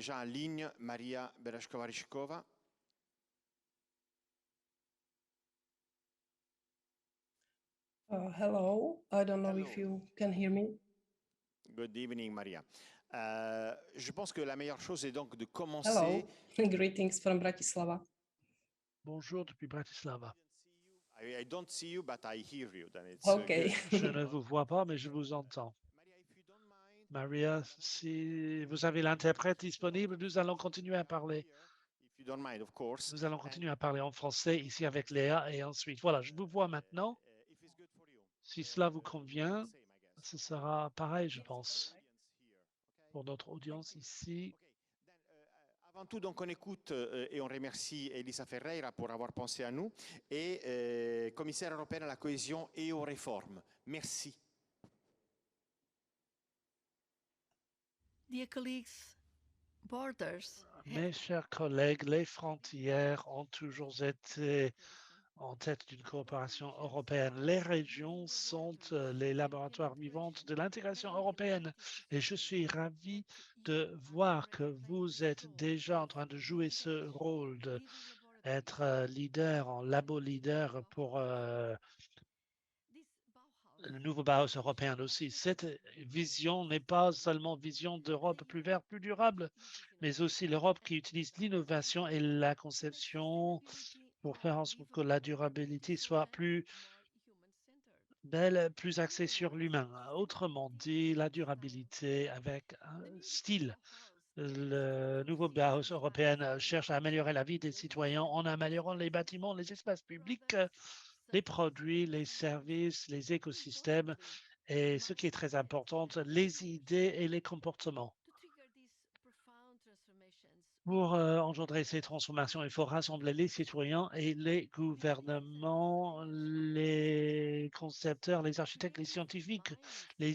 déjà en ligne Maria Bereshkova-Rishkova. Hello, I don't know if you can hear me. Good evening, Maria. Je pense que la meilleure chose est donc de commencer. Hello, greetings from Bratislava. Bonjour depuis Bratislava. I don't see you, but I hear you. Then it's Okay. good. Je ne vous vois pas, mais je vous entends. Maria, si vous avez l'interprète disponible, nous allons continuer à parler. If you don't mind, of course. Nous allons continuer à parler en français ici avec Léa et ensuite. Voilà, je vous vois maintenant. If it's good for you. Si cela vous convient, ce sera pareil, je pense, pour notre audience ici. Avant tout, donc, on écoute et on remercie Elisa Ferreira pour avoir pensé à nous et commissaire européenne à la cohésion et aux réformes. Merci. Dear colleagues, borders. Mes chers collègues, les frontières ont toujours été en tête d'une coopération européenne. Les régions sont les laboratoires vivants de l'intégration européenne et je suis ravi de voir que vous êtes déjà en train de jouer ce rôle d'être leader, en labo leader pour le nouveau Bauhaus européen aussi. Cette vision n'est pas seulement vision d'Europe plus verte, plus durable, mais aussi l'Europe qui utilise l'innovation et la conception pour faire en sorte que la durabilité soit plus belle, plus axée sur l'humain. Autrement dit, la durabilité avec un style. Le nouveau Bauhaus européen cherche à améliorer la vie des citoyens en améliorant les bâtiments, les espaces publics, les produits, les services, les écosystèmes et ce qui est très important, les idées et les comportements. Pour engendrer ces transformations, il faut rassembler les citoyens et les gouvernements, les concepteurs, les architectes, les scientifiques, les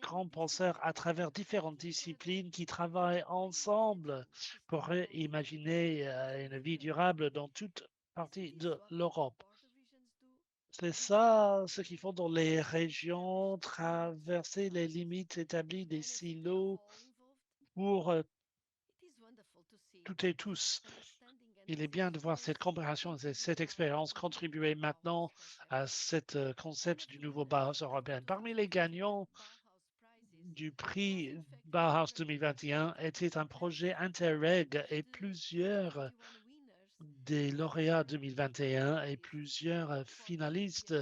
grands penseurs à travers différentes disciplines qui travaillent ensemble pour imaginer une vie durable dans toute partie de l'Europe. C'est ça ce qu'ils font dans les régions, traverser les limites établies des silos pour toutes et tous. Il est bien de voir cette compréhension et cette expérience contribuer maintenant à ce concept du nouveau Bauhaus européen. Parmi les gagnants du prix Bauhaus 2021 était un projet Interreg et plusieurs des lauréats 2021 et plusieurs finalistes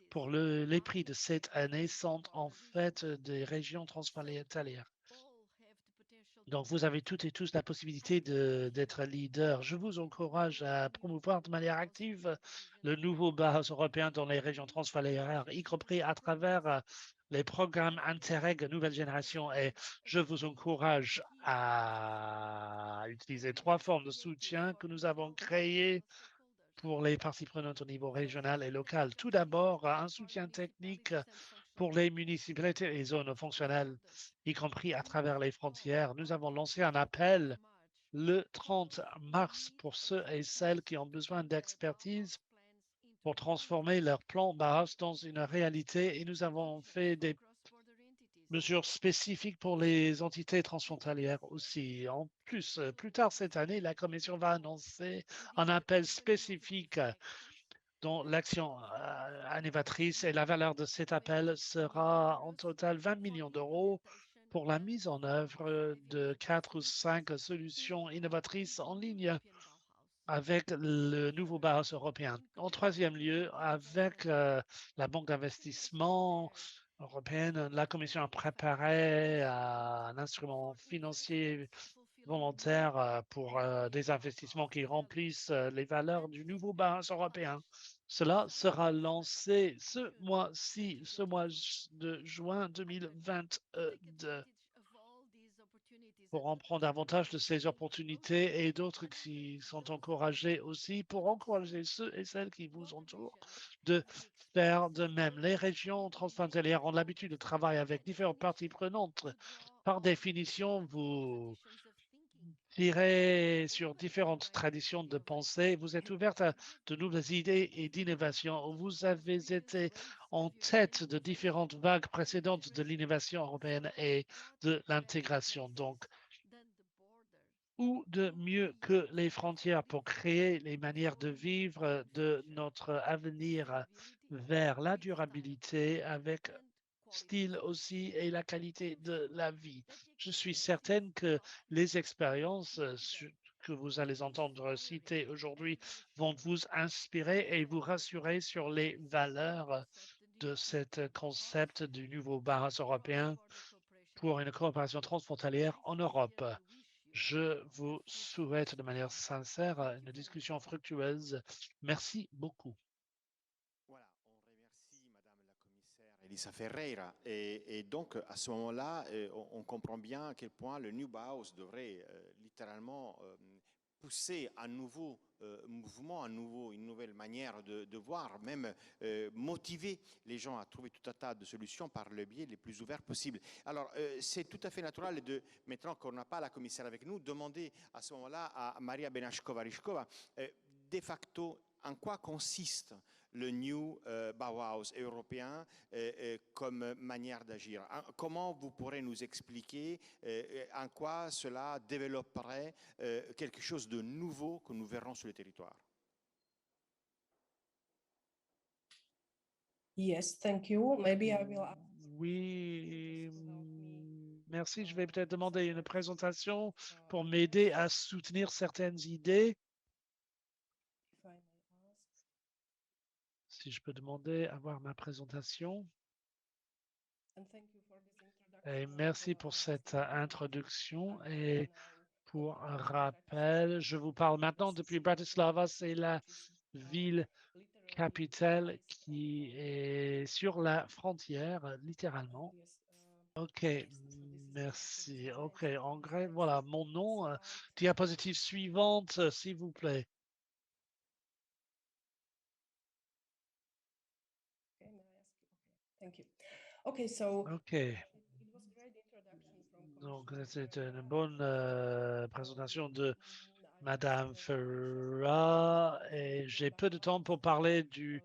pour les prix de cette année sont en fait des régions transfrontalières. Donc, vous avez toutes et tous la possibilité d'être leader. Je vous encourage à promouvoir de manière active le nouveau Bauhaus européen dans les régions transfrontalières, y compris à travers les programmes Interreg nouvelle génération. Et je vous encourage à utiliser 3 formes de soutien que nous avons créées pour les parties prenantes au niveau régional et local. Tout d'abord, un soutien technique pour les municipalités et zones fonctionnelles, y compris à travers les frontières. Nous avons lancé un appel le 30 mars pour ceux et celles qui ont besoin d'expertise pour transformer leur plan Bauhaus dans une réalité et nous avons fait des mesures spécifiques pour les entités transfrontalières aussi. En plus, plus tard cette année, la Commission va annoncer un appel spécifique dont l'action innovatrice et la valeur de cet appel sera en total 20 millions d'euros pour la mise en œuvre de 4 ou 5 solutions innovatrices en ligne avec le nouveau Bauhaus européen. En troisième lieu, avec la Banque d'investissement européenne, la Commission a préparé un instrument financier volontaire pour des investissements qui remplissent les valeurs du nouveau Bauhaus européen. Cela sera lancé ce mois-ci, ce mois de juin 2022. Pour en prendre davantage de ces opportunités et d'autres qui sont encouragés aussi pour encourager ceux et celles qui vous entourent de faire de même. Les régions transfrontalières ont l'habitude de travailler avec différentes parties prenantes. Par définition, vous tirez sur différentes traditions de pensée. Vous êtes ouverte à de nouvelles idées et d'innovation. Vous avez été en tête de différentes vagues précédentes de l'innovation européenne et de l'intégration. Donc, ou de mieux que les frontières pour créer les manières de vivre de notre avenir vers la durabilité avec style aussi et la qualité de la vie. Je suis certaine que les expériences que vous allez entendre citer aujourd'hui vont vous inspirer et vous rassurer sur les valeurs de ce concept du nouveau barrage européen pour une coopération transfrontalière en Europe. Je vous souhaite de manière sincère une discussion fructueuse. Merci beaucoup. Voilà, on remercie Madame la commissaire Elisa Ferreira. Et donc, à ce moment-là, on comprend bien à quel point le New Bauhaus devrait littéralement pousser un nouveau mouvement, une nouvelle manière de voir, même motiver les gens à trouver tout un tas de solutions par le biais les plus ouverts possibles. Alors, c'est tout à fait naturel de, maintenant qu'on n'a pas la commissaire avec nous, demander à ce moment-là à Maria Benashkova-Rishkova, de facto, en quoi consiste le New Bauhaus européen comme manière d'agir. Comment vous pourrez nous expliquer en quoi cela développerait quelque chose de nouveau que nous verrons sur le territoire? Yes, thank you. Maybe I will ask Oui, merci. Je vais peut-être demander une présentation pour m'aider à soutenir certaines idées. if I may ask. Si je peux demander à voir ma présentation. And thank you for this Et introduction. merci pour cette introduction. Et pour un rappel, je vous parle maintenant depuis Bratislava. C'est la ville capitale qui est sur la frontière, littéralement. OK, merci. OK, en grève, voilà, mon nom. Diapositive suivante, s'il vous plaît. Okay, may I ask you? Okay, thank you. Okay, so OK, it was a great introduction from donc Commissioner c'est une Ferreira. bonne présentation de Madame Ferreira et j'ai peu de temps pour parler du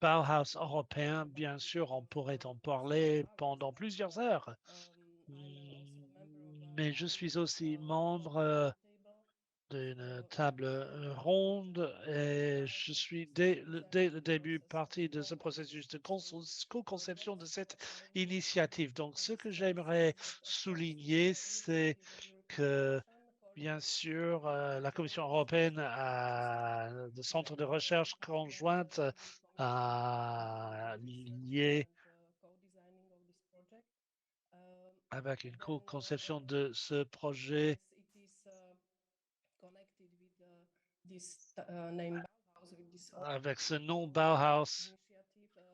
Bauhaus européen. Bien sûr, on pourrait en parler pendant plusieurs heures. Mais je suis aussi membre d'une table ronde et je suis dès le début partie de ce processus de co-conception de cette initiative. Donc, ce que j'aimerais souligner, c'est que bien sûr, la Commission européenne a des centres de recherche conjointes liés avec une co-conception de ce projet Connected with this name Bauhaus, with this avec ce nom Bauhaus. initiative.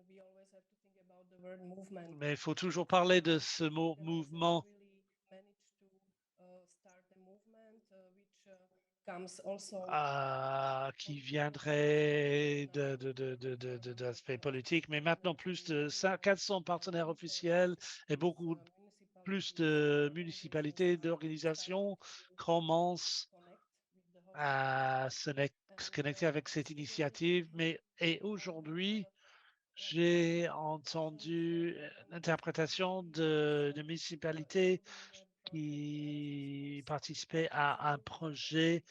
We always have to think about the word movement. Mais il faut toujours parler de ce mot mouvement Really managed to start a movement which comes also qui viendrait d'aspects politiques, mais maintenant plus de 400 partenaires officiels et beaucoup plus de municipalités, d'organisations commencent à se connecter avec cette initiative. Et aujourd'hui, j'ai entendu l'interprétation de municipalités qui participaient à un projet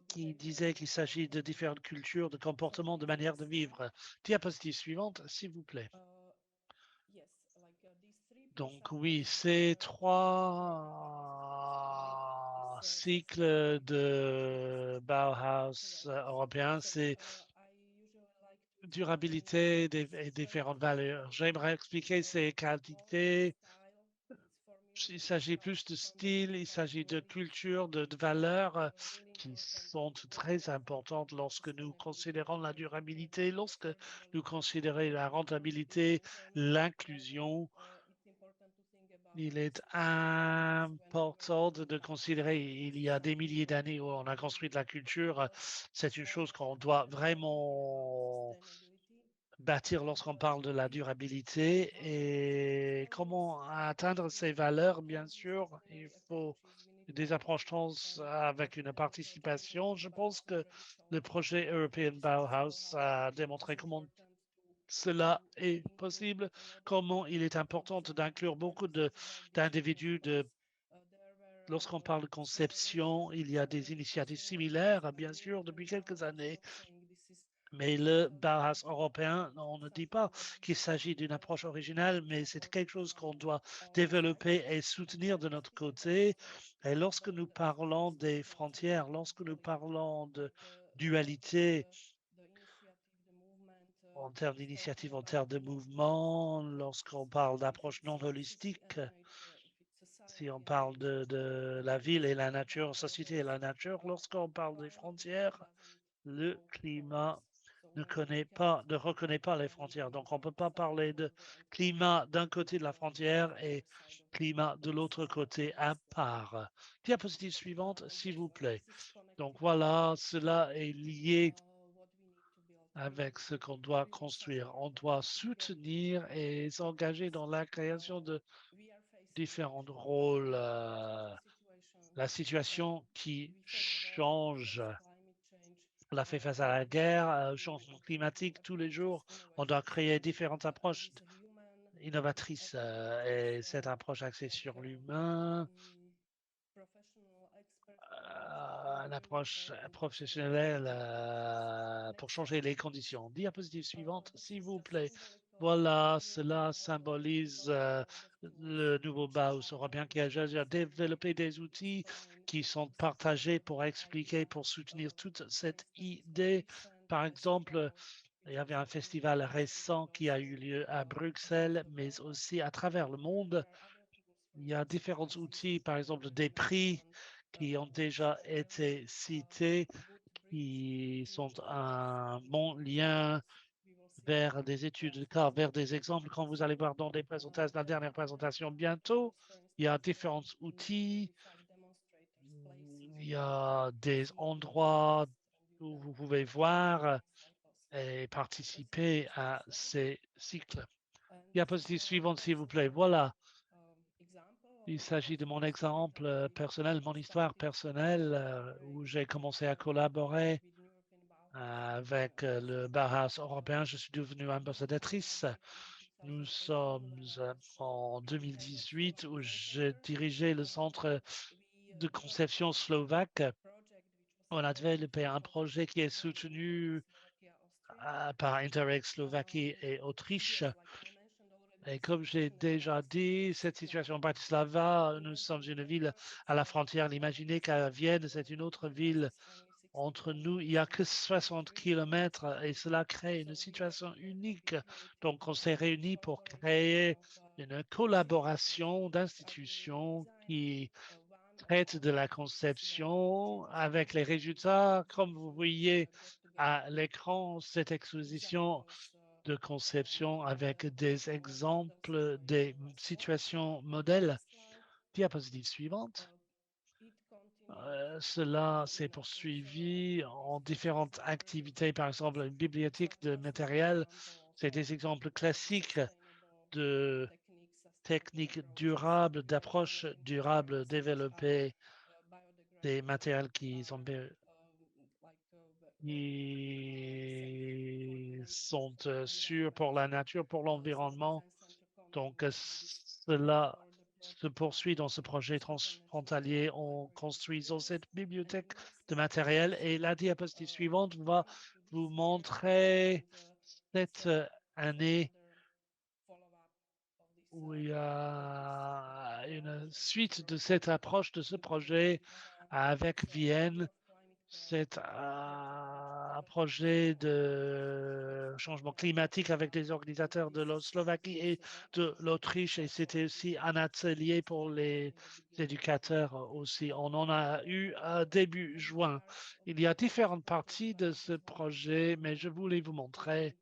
qui disait qu'il s'agit de différentes cultures, de comportements, de manières de vivre. Diapositive suivante, s'il vous plaît. Donc oui, ces trois cycles de Bauhaus européen, c'est durabilité et différentes valeurs. J'aimerais expliquer ces qualités. Il s'agit plus de style, il s'agit de culture, de valeurs qui sont très importantes lorsque nous considérons la durabilité, lorsque nous considérons la rentabilité, l'inclusion. Il est important de considérer, il y a des milliers d'années où on a construit de la culture, c'est une chose qu'on doit vraiment bâtir lorsqu'on parle de la durabilité et comment atteindre ces valeurs, bien sûr, il faut des approches trans avec une participation. Je pense que le projet European Bauhaus a démontré comment cela est possible, comment il est important d'inclure beaucoup d'individus, de Lorsqu'on parle de conception, il y a des initiatives similaires, bien sûr, depuis quelques années. Mais le Bauhaus européen, on ne dit pas qu'il s'agit d'une approche originale, mais c'est quelque chose qu'on doit développer et soutenir de notre côté. Et lorsque nous parlons des frontières, lorsque nous parlons de dualité en termes d'initiative, en termes de mouvement, lorsqu'on parle d'approche non holistique, si on parle de la ville et la nature, société et la nature, lorsqu'on parle des frontières, le climat ne reconnaît pas les frontières. Donc, on ne peut pas parler de climat d'un côté de la frontière et climat de l'autre côté à part. Diapositive suivante, s'il vous plaît. Donc, voilà, cela est lié avec ce qu'on doit construire. On doit soutenir et s'engager dans la création de différents rôles. La situation qui change on a fait face à la guerre, au changement climatique tous les jours. On doit créer différentes approches innovatrices et cette approche axée sur l'humain, une approche professionnelle pour changer les conditions. Diapositive suivante, s'il vous plaît. Voilà, cela symbolise le nouveau Bauhaus européen qui a déjà développé des outils qui sont partagés pour expliquer, pour soutenir toute cette idée. Par exemple, il y avait un festival récent qui a eu lieu à Bruxelles, mais aussi à travers le monde. Il y a différents outils, par exemple des prix qui ont déjà été cités, qui sont un bon lien vers des études de cas, vers des exemples. Quand vous allez voir dans des présentations, la dernière présentation bientôt, il y a différents outils, il y a des endroits où vous pouvez voir et participer à ces cycles. Diapositive suivante, s'il vous plaît. Voilà. Il s'agit de mon exemple personnel, mon histoire personnelle, où j'ai commencé à collaborer avec le Bauhaus européen. Je suis devenue ambassadrice. Nous sommes en 2018 où j'ai dirigé le centre de conception slovaque. On a développé un projet qui est soutenu par Interreg Slovaquie et Autriche. Et comme j'ai déjà dit, cette situation Bratislava, nous sommes une ville à la frontière. Imaginez qu'à Vienne, c'est une autre ville. Entre nous, il n'y a que 60 kilomètres et cela crée une situation unique. Donc, on s'est réunis pour créer une collaboration d'institutions qui traite de la conception avec les résultats. Comme vous voyez à l'écran, cette exposition de conception avec des exemples, des situations modèles. Diapositive suivante. Cela s'est poursuivi en différentes activités, par exemple une bibliothèque de matériel. C'est des exemples classiques de techniques durables, d'approches durables développées des matériels qui sont sûrs pour la nature, pour l'environnement. Donc, cela se poursuit dans ce projet transfrontalier en construisant cette bibliothèque de matériel. Et la diapositive suivante va vous montrer cette année où il y a une suite de cette approche de ce projet avec Vienne. C'est un projet de changement climatique avec des organisateurs de la Slovaquie et de l'Autriche et c'était aussi un atelier pour les éducateurs aussi. On en a eu début juin. Il y a différentes parties de ce projet, mais je voulais vous montrer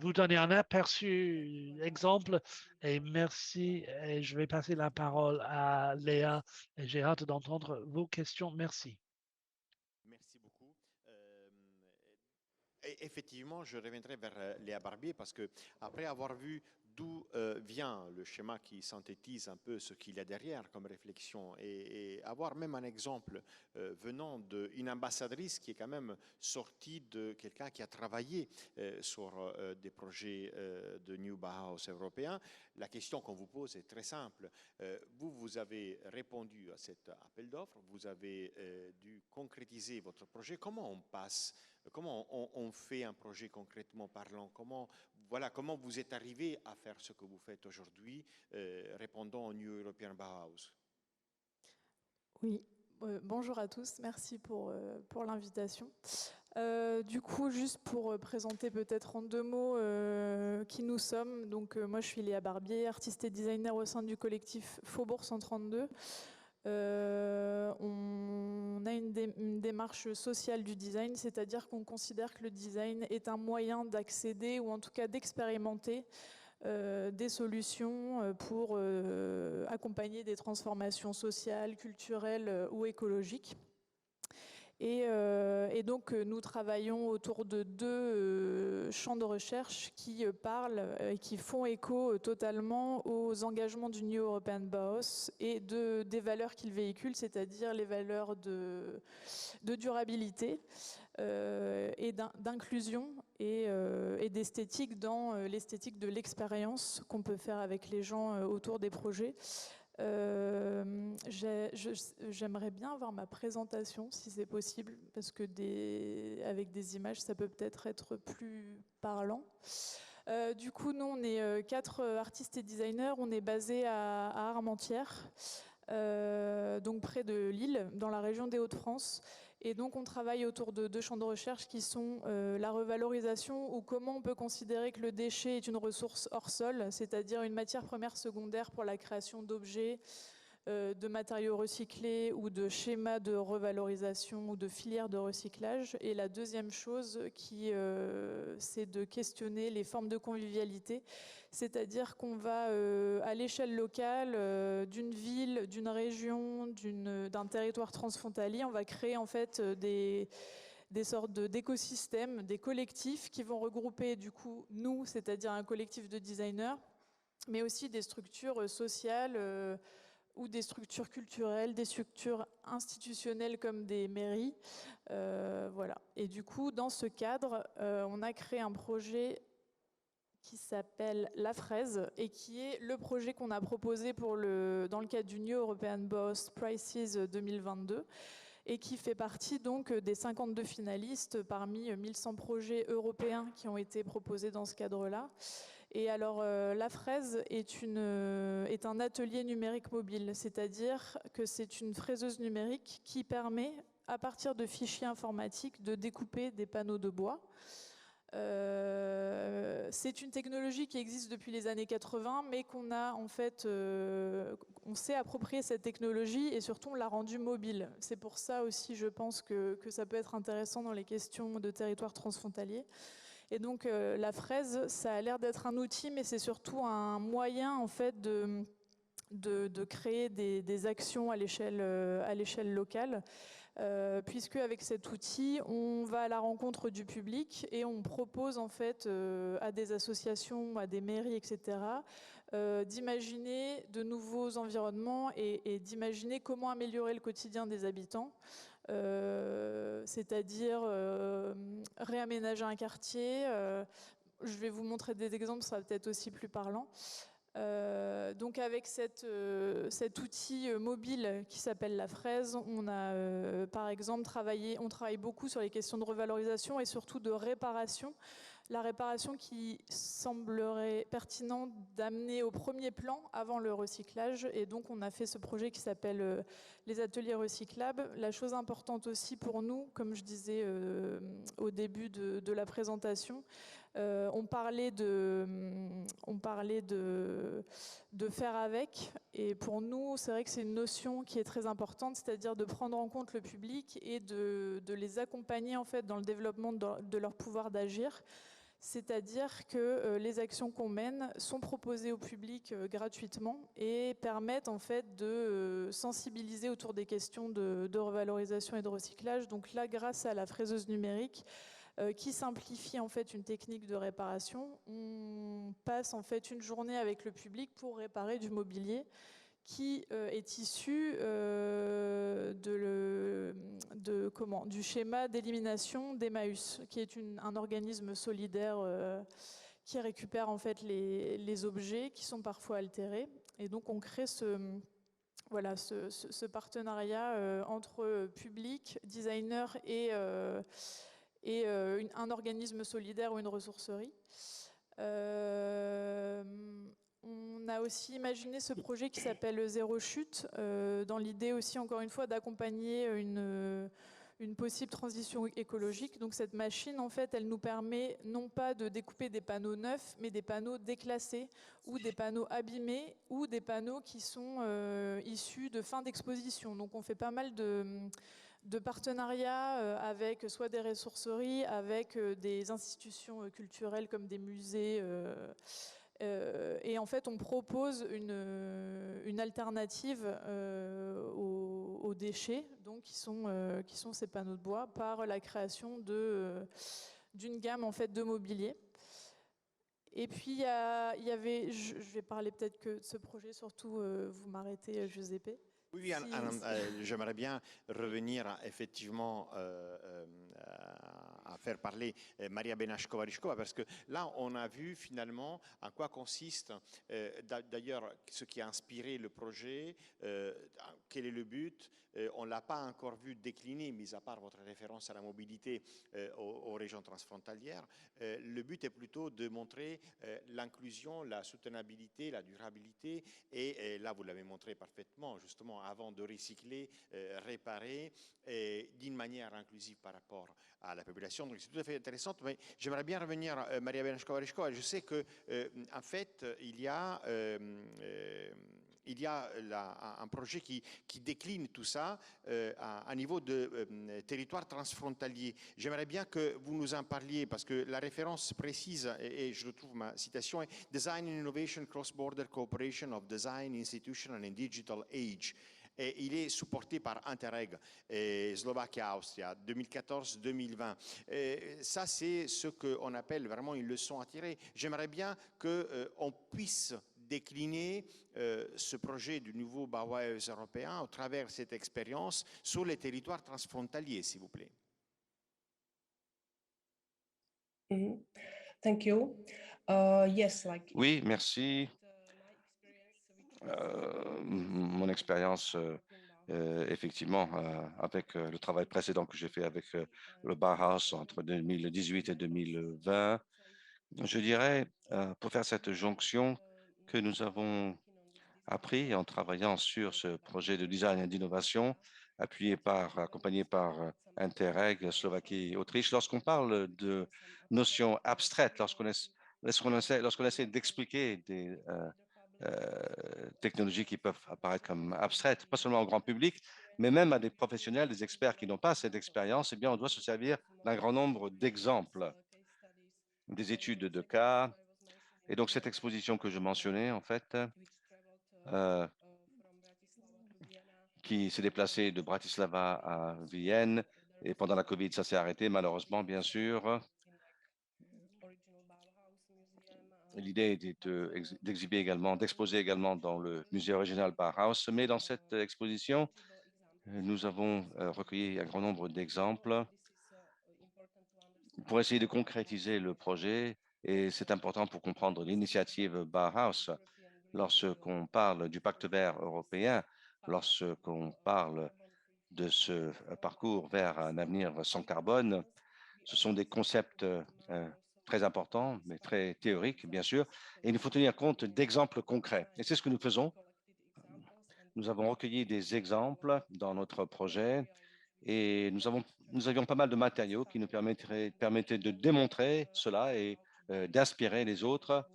vous donner un aperçu, exemple, et merci. Et je vais passer la parole à Léa et j'ai hâte d'entendre vos questions. Merci. Merci beaucoup. Effectivement, je reviendrai vers Léa Barbier parce que après avoir vu d'où vient le schéma qui synthétise un peu ce qu'il y a derrière comme réflexion et avoir même un exemple venant d'une ambassadrice qui est quand même sortie de quelqu'un qui a travaillé sur des projets de New Bauhaus européen. La question qu'on vous pose est très simple. Vous avez répondu à cet appel d'offres, vous avez dû concrétiser votre projet. Comment on passe, comment on fait un projet concrètement parlant? Comment vous êtes arrivé à faire ce que vous faites aujourd'hui, répondant au New European Bauhaus? Oui, bonjour à tous, merci pour l'invitation. Du coup, juste pour présenter peut-être en 2 mots qui nous sommes. Donc, moi, je suis Léa Barbier, artiste et designer au sein du collectif Faubourg 132. On a une démarche sociale du design, c'est-à-dire qu'on considère que le design est un moyen d'accéder ou en tout cas d'expérimenter des solutions pour accompagner des transformations sociales, culturelles ou écologiques. Et donc, nous travaillons autour de 2 champs de recherche qui parlent et qui font écho totalement aux engagements du New European Bauhaus et des valeurs qu'il véhicule, c'est-à-dire les valeurs de durabilité et d'inclusion et d'esthétique dans l'esthétique de l'expérience qu'on peut faire avec les gens autour des projets. J'aimerais bien avoir ma présentation si c'est possible, parce que avec des images ça peut peut-être être plus parlant. Du coup, nous on est 4 artistes et designers, on est basé à Armentières, donc près de Lille, dans la région des Hauts-de-France. Et donc on travaille autour de 2 champs de recherche qui sont la revalorisation, ou comment on peut considérer que le déchet est une ressource hors sol, c'est-à-dire une matière première secondaire pour la création d'objets, de matériaux recyclés ou de schémas de revalorisation ou de filières de recyclage. Et la deuxième chose, c'est de questionner les formes de convivialité, c'est-à-dire qu'on va à l'échelle locale d'une ville, d'une région, d'un territoire transfrontalier, on va créer en fait des sortes d'écosystèmes, des collectifs qui vont regrouper du coup nous, c'est-à-dire un collectif de designers, mais aussi des structures sociales ou des structures culturelles, des structures institutionnelles comme des mairies. Voilà. Et du coup, dans ce cadre, on a créé un projet qui s'appelle La Fraise et qui est le projet qu'on a proposé dans le cadre du New European Bauhaus Prizes 2022 et qui fait partie donc des 52 finalistes parmi 1100 projets européens qui ont été proposés dans ce cadre-là. Et alors, La Fraise est un atelier numérique mobile, c'est-à-dire que c'est une fraiseuse numérique qui permet, à partir de fichiers informatiques, de découper des panneaux de bois. C'est une technologie qui existe depuis les années 80, mais qu'on a en fait, on s'est approprié cette technologie et surtout on l'a rendue mobile. C'est pour ça aussi, je pense que ça peut être intéressant dans les questions de territoire transfrontalier. Et donc la fraise, ça a l'air d'être un outil, mais c'est surtout un moyen en fait de créer des actions à l'échelle locale. Puisque avec cet outil, on va à la rencontre du public et on propose en fait à des associations, à des mairies, etc., d'imaginer de nouveaux environnements et d'imaginer comment améliorer le quotidien des habitants. C'est-à-dire réaménager un quartier. Je vais vous montrer des exemples, ça sera peut-être aussi plus parlant. Donc avec cet outil mobile qui s'appelle La Fraise, on a par exemple on travaille beaucoup sur les questions de revalorisation et surtout de réparation. La réparation qui semblerait pertinente d'amener au premier plan avant le recyclage. Et donc on a fait ce projet qui s'appelle les ateliers recyclables. La chose importante aussi pour nous, comme je disais au début de la présentation, on parlait de faire avec, et pour nous c'est vrai que c'est une notion qui est très importante, c'est-à-dire de prendre en compte le public et de les accompagner en fait dans le développement de leur pouvoir d'agir. C'est-à-dire que les actions qu'on mène sont proposées au public gratuitement et permettent en fait de sensibiliser autour des questions de revalorisation et de recyclage. Donc là, grâce à la fraiseuse numérique, qui simplifie en fait une technique de réparation. On passe en fait une journée avec le public pour réparer du mobilier qui est issu du schéma d'élimination d'Emmaüs, qui est un organisme solidaire qui récupère en fait les objets qui sont parfois altérés. Et donc on crée ce partenariat entre public, designer et un organisme solidaire ou une ressourcerie. On a aussi imaginé ce projet qui s'appelle Zéro Chute, dans l'idée aussi, encore une fois, d'accompagner une possible transition écologique. Donc cette machine, en fait, elle nous permet non pas de découper des panneaux neufs, mais des panneaux déclassés ou des panneaux abîmés ou des panneaux qui sont issus de fin d'exposition. Donc on fait pas mal de partenariats avec soit des ressourceries, avec des institutions culturelles comme des musées. Et en fait, on propose une alternative aux déchets, donc qui sont ces panneaux de bois, par la création d'une gamme en fait de mobilier. Et puis il y avait, je vais parler peut-être que de ce projet, surtout vous m'arrêtez, Giuseppe. Oui, j'aimerais bien revenir effectivement à faire parler Maria Benashkova-Rychkova, parce que là, on a vu finalement en quoi consiste d'ailleurs ce qui a inspiré le projet, quel est le but. On ne l'a pas encore vu décliner, mis à part votre référence à la mobilité aux régions transfrontalières. Le but est plutôt de montrer l'inclusion, la soutenabilité, la durabilité, et là, vous l'avez montré parfaitement, justement, avant de recycler, réparer d'une manière inclusive par rapport à la population. Donc c'est tout à fait intéressant, mais j'aimerais bien revenir, Maria Benashkova-Rychkova. Je sais que en fait, il y a un projet qui décline tout ça à niveau de territoire transfrontalier. J'aimerais bien que vous nous en parliez, parce que la référence précise, et je retrouve ma citation, est « Design and Innovation Cross-Border Cooperation of Design, Institutional and Digital Age ». Et il est supporté par Interreg, Slovaquie-Austria, 2014-2020. Ça, c'est ce qu'on appelle vraiment une leçon à tirer. J'aimerais bien qu'on puisse décliner ce projet du nouveau Bauhaus européen au travers de cette expérience sur les territoires transfrontaliers, s'il vous plaît. Thank you. Yes, like Oui, merci. Mon expérience, effectivement, avec le travail précédent que j'ai fait avec le Bauhaus entre 2018 et 2020, je dirais, pour faire cette jonction, que nous avons appris en travaillant sur ce projet de design et d'innovation, accompagné par Interreg, Slovaquie et Autriche. Lorsqu'on parle de notions abstraites, lorsqu'on essaie d'expliquer des technologies qui peuvent apparaître comme abstraites, pas seulement au grand public, mais même à des professionnels, des experts qui n'ont pas cette expérience, eh bien, on doit se servir d'un grand nombre d'exemples, des études de cas. Et donc, cette exposition que je mentionnais, en fait, qui s'est déplacée de Bratislava à Vienne, et pendant la Covid, ça s'est arrêté, malheureusement, bien sûr. L'idée était d'exhiber également, d'exposer également dans le musée original Bauhaus, mais dans cette exposition, nous avons recueilli un grand nombre d'exemples pour essayer de concrétiser le projet, et c'est important pour comprendre l'initiative Bauhaus. Lorsqu'on parle du pacte vert européen, lorsqu'on parle de ce parcours vers un avenir sans carbone, ce sont des concepts très importants, mais très théoriques, bien sûr, et il faut tenir compte d'exemples concrets. Et c'est ce que nous faisons. Nous avons recueilli des exemples dans notre projet et nous avions pas mal de matériaux qui nous permettaient de démontrer cela et d'inspirer les autres.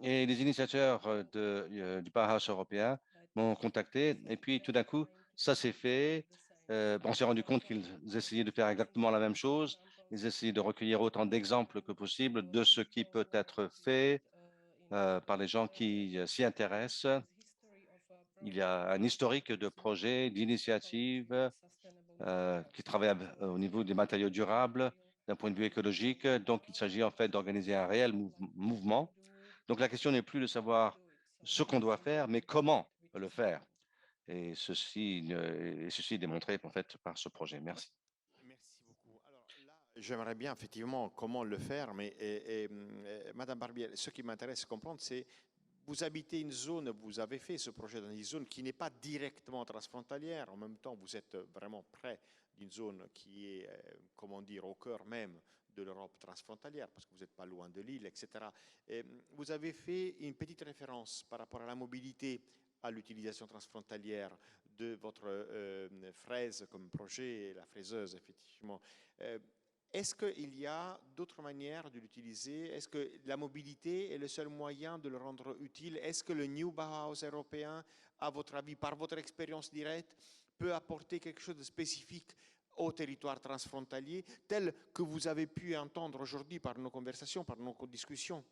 Et les initiateurs du Bauhaus européen m'ont contacté et puis tout d'un coup, ça s'est fait. On s'est rendu compte qu'ils essayaient de faire exactement la même chose. Ils essayaient de recueillir autant d'exemples que possible de ce qui peut être fait par les gens qui s'y intéressent. Il y a un historique de projets, d'initiatives qui travaillent au niveau des matériaux durables, d'un point de vue écologique. Donc, il s'agit en fait d'organiser un réel mouvement. Donc, la question n'est plus de savoir ce qu'on doit faire, mais comment le faire. Et ceci est démontré en fait par ce projet. Merci. Merci beaucoup. Alors là, j'aimerais bien effectivement comment le faire, mais Madame Barbier, ce qui m'intéresse de comprendre, c'est vous habitez une zone, vous avez fait ce projet dans une zone qui n'est pas directement transfrontalière. En même temps, vous êtes vraiment près d'une zone qui est, comment dire, au cœur même de l'Europe transfrontalière, parce que vous n'êtes pas loin de l'île, etc. Et vous avez fait une petite référence par rapport à la mobilité, à l'utilisation transfrontalière de votre fraise comme projet, la fraiseuse, effectivement. Est-ce qu'il y a d'autres manières de l'utiliser? Est-ce que la mobilité est le seul moyen de le rendre utile? Est-ce que le New Bauhaus européen, à votre avis, par votre expérience directe, peut apporter quelque chose de spécifique au territoire transfrontalier, tel que vous avez pu entendre aujourd'hui par nos conversations, par nos discussions?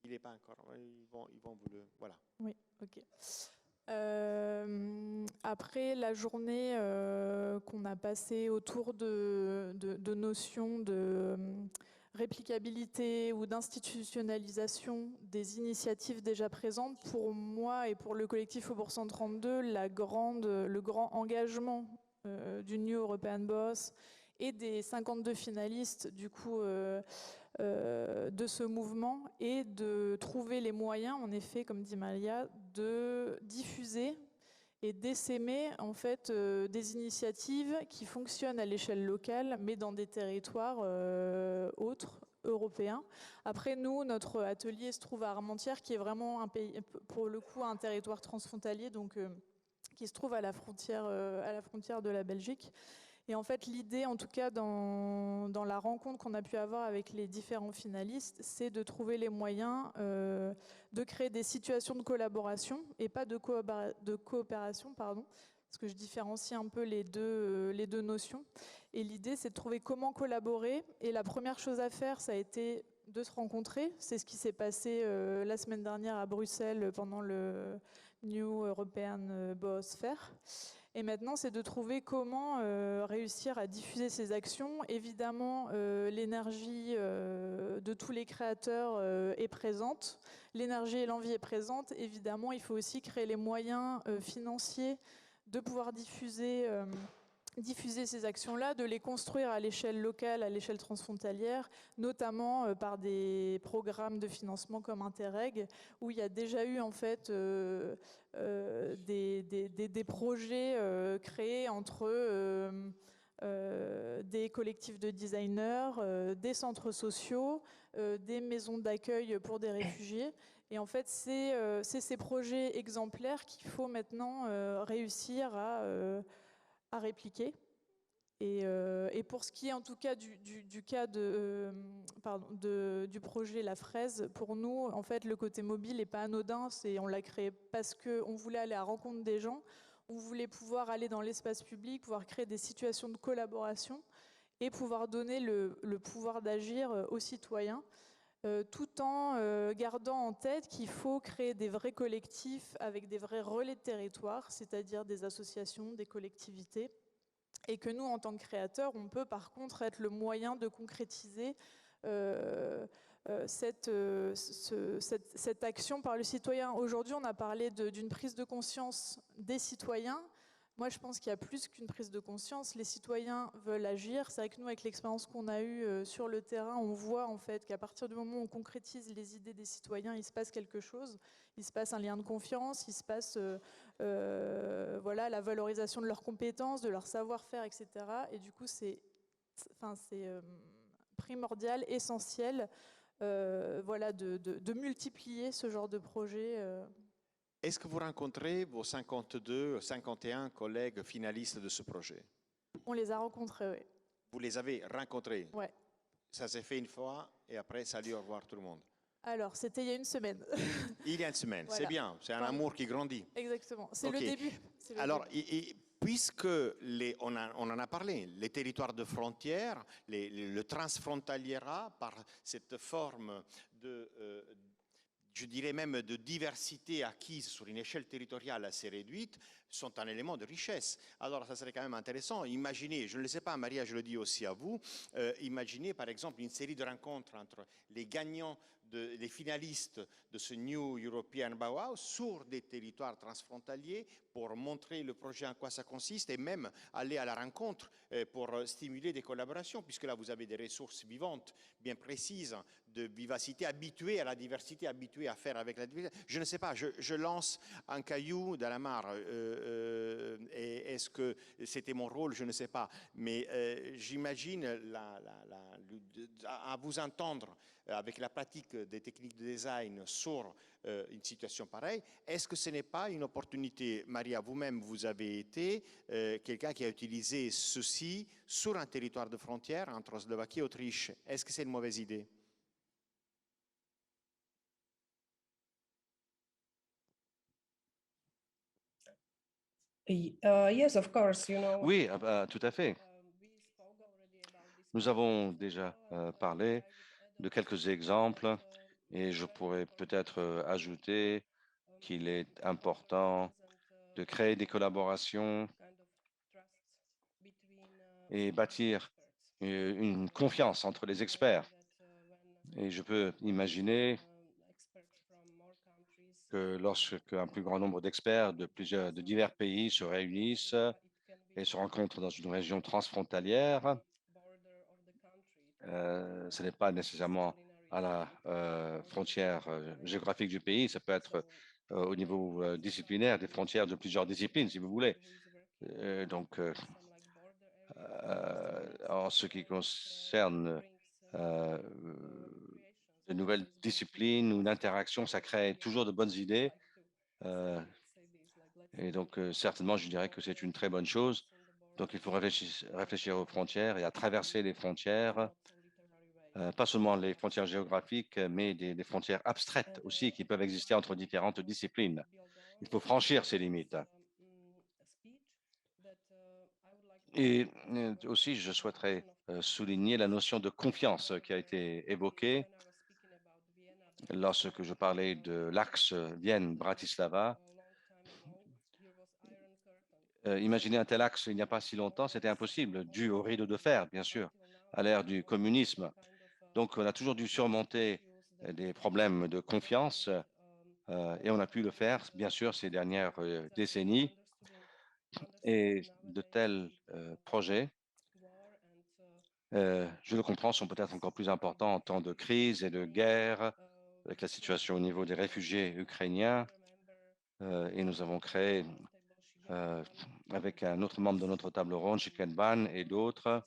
Il n'est pas encore. Ils vont vous le. Voilà. Oui, ok. Après la journée qu'on a passée autour de notions de réplicabilité ou d'institutionnalisation des initiatives déjà présentes, pour moi et pour le collectif Faubourg 132, le grand engagement du New European Boss et des 52 finalistes du coup de ce mouvement est de trouver les moyens, en effet, comme dit Malia, de diffuser et d'essaimer en fait des initiatives qui fonctionnent à l'échelle locale, mais dans des territoires autres, européens. Après, nous, notre atelier se trouve à Armentières, qui est vraiment un pays, pour le coup, un territoire transfrontalier, donc qui se trouve à la frontière de la Belgique. Et en fait, l'idée, en tout cas, dans la rencontre qu'on a pu avoir avec les différents finalistes, c'est de trouver les moyens de créer des situations de collaboration et pas de coopération, pardon, parce que je différencie un peu les deux notions. Et l'idée, c'est de trouver comment collaborer. Et la première chose à faire, ça a été de se rencontrer. C'est ce qui s'est passé la semaine dernière à Bruxelles pendant le New European Boss Fair. Et maintenant, c'est de trouver comment réussir à diffuser ces actions. Évidemment, l'énergie de tous les créateurs est présente. L'énergie et l'envie est présente. Évidemment, il faut aussi créer les moyens financiers de pouvoir diffuser ces actions-là, de les construire à l'échelle locale, à l'échelle transfrontalière, notamment par des programmes de financement comme Interreg, où il y a déjà eu en fait des projets créés entre des collectifs de designers, des centres sociaux, des maisons d'accueil pour des réfugiés. Et en fait, c'est ces projets exemplaires qu'il faut maintenant réussir à répliquer. Et pour ce qui est en tout cas du cas du projet La Fraise, pour nous, en fait, le côté mobile n'est pas anodin. On l'a créé parce qu'on voulait aller à la rencontre des gens, on voulait pouvoir aller dans l'espace public, pouvoir créer des situations de collaboration et pouvoir donner le pouvoir d'agir aux citoyens, tout en gardant en tête qu'il faut créer des vrais collectifs avec des vrais relais de territoire, c'est-à-dire des associations, des collectivités, et que nous, en tant que créateurs, on peut par contre être le moyen de concrétiser cette action par le citoyen. Aujourd'hui, on a parlé d'une prise de conscience des citoyens. Moi, je pense qu'il y a plus qu'une prise de conscience. Les citoyens veulent agir. C'est vrai que nous, avec l'expérience qu'on a eue sur le terrain, on voit en fait qu'à partir du moment où on concrétise les idées des citoyens, il se passe quelque chose. Il se passe un lien de confiance, il se passe voilà, la valorisation de leurs compétences, de leur savoir-faire, etc. Et du coup, c'est primordial, essentiel voilà, de multiplier ce genre de projet. Est-ce que vous rencontrez vos 52, 51 collègues finalistes de ce projet? On les a rencontrés, oui. Vous les avez rencontrés? Ouais. Ça s'est fait une fois et après, salut, au revoir tout le monde. Alors, c'était il y a une semaine. Il y a une semaine, Voilà. C'est bien, c'est un amour qui grandit. Exactement, c'est Okay. le début. Alors, puisque on en a parlé, les territoires de frontières, le transfrontaliera par cette forme je dirais même de diversité acquise sur une échelle territoriale assez réduite, sont un élément de richesse. Alors, ça serait quand même intéressant. Imaginez, je ne le sais pas, Maria, je le dis aussi à vous, imaginez par exemple une série de rencontres entre les gagnants, les finalistes de ce New European Bauhaus sur des territoires transfrontaliers pour montrer le projet en quoi ça consiste et même aller à la rencontre pour stimuler des collaborations, puisque là, vous avez des ressources vivantes, bien précises, de vivacité, habituées à la diversité, habituées à faire avec la diversité. Je ne sais pas, je lance un caillou dans la mare. Et est-ce que c'était mon rôle? Je ne sais pas. Mais j'imagine, à vous entendre avec la pratique des techniques de design sur une situation pareille, est-ce que ce n'est pas une opportunité? Maria, vous-même, vous avez été quelqu'un qui a utilisé ceci sur un territoire de frontière entre Slovaquie et Autriche. Est-ce que c'est une mauvaise idée? Yes, of course, Oui, tout à fait. Nous avons déjà parlé de quelques exemples et je pourrais peut-être ajouter qu'il est important de créer des collaborations et bâtir une confiance entre les experts. Et je peux imaginer que lorsque un plus grand nombre d'experts de divers pays se réunissent et se rencontrent dans une région transfrontalière, ce n'est pas nécessairement à la frontière géographique du pays, ça peut être au niveau disciplinaire, des frontières de plusieurs disciplines, si vous voulez. Donc, en ce qui concerne de nouvelles disciplines ou une interaction, ça crée toujours de bonnes idées. Et donc, certainement, je dirais que c'est une très bonne chose. Donc, il faut réfléchir aux frontières et à traverser les frontières, pas seulement les frontières géographiques, mais des frontières abstraites aussi qui peuvent exister entre différentes disciplines. Il faut franchir ces limites. Et aussi, je souhaiterais souligner la notion de confiance qui a été évoquée lorsque je parlais de l'axe Vienne-Bratislava. Imaginez un tel axe il n'y a pas si longtemps, c'était impossible, dû au rideau de fer, bien sûr, à l'ère du communisme. Donc, on a toujours dû surmonter des problèmes de confiance et on a pu le faire, bien sûr, ces dernières décennies. Et de tels projets, je le comprends, sont peut-être encore plus importants en temps de crise et de guerre, avec la situation au niveau des réfugiés ukrainiens. Et nous avons créé, avec un autre membre de notre table ronde, Chikenban et d'autres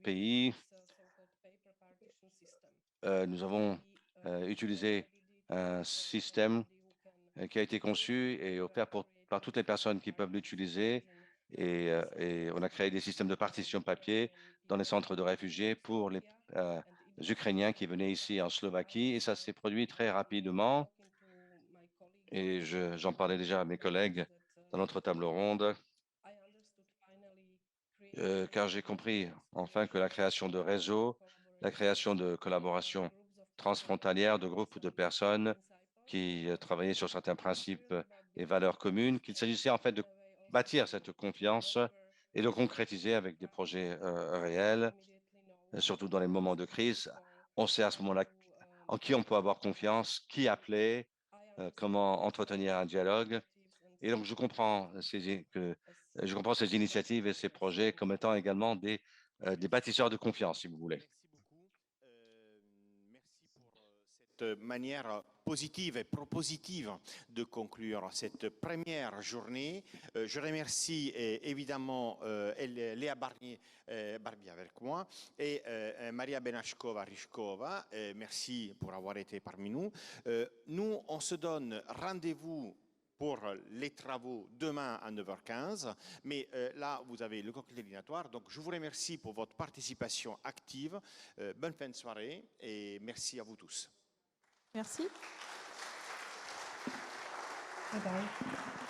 pays, nous avons utilisé un système qui a été conçu et offert par toutes les personnes qui peuvent l'utiliser. Et on a créé des systèmes de partition papier dans les centres de réfugiés pour les Ukrainiens qui venaient ici en Slovaquie. Et ça s'est produit très rapidement. Et j'en parlais déjà à mes collègues dans notre table ronde, car j'ai compris enfin que la création de réseaux, la création de collaborations transfrontalières, de groupes de personnes qui travaillaient sur certains principes et valeurs communes, qu'il s'agissait en fait de bâtir cette confiance et de concrétiser avec des projets réels, surtout dans les moments de crise. On sait à ce moment-là en qui on peut avoir confiance, qui appeler, comment entretenir un dialogue. Et donc, je comprends ces initiatives et ces projets comme étant également des bâtisseurs de confiance, si vous voulez. Merci beaucoup. Merci pour cette manière positive et propositive de conclure cette première journée. Je remercie évidemment Léa Barbier avec moi et Maria Benashkova-Rychkova. Merci pour avoir été parmi nous. Nous, on se donne rendez-vous pour les travaux demain à 9h15. Mais là, vous avez le cocktail dînatoire. Donc, je vous remercie pour votre participation active. Bonne fin de soirée et merci à vous tous. Merci. Bye bye.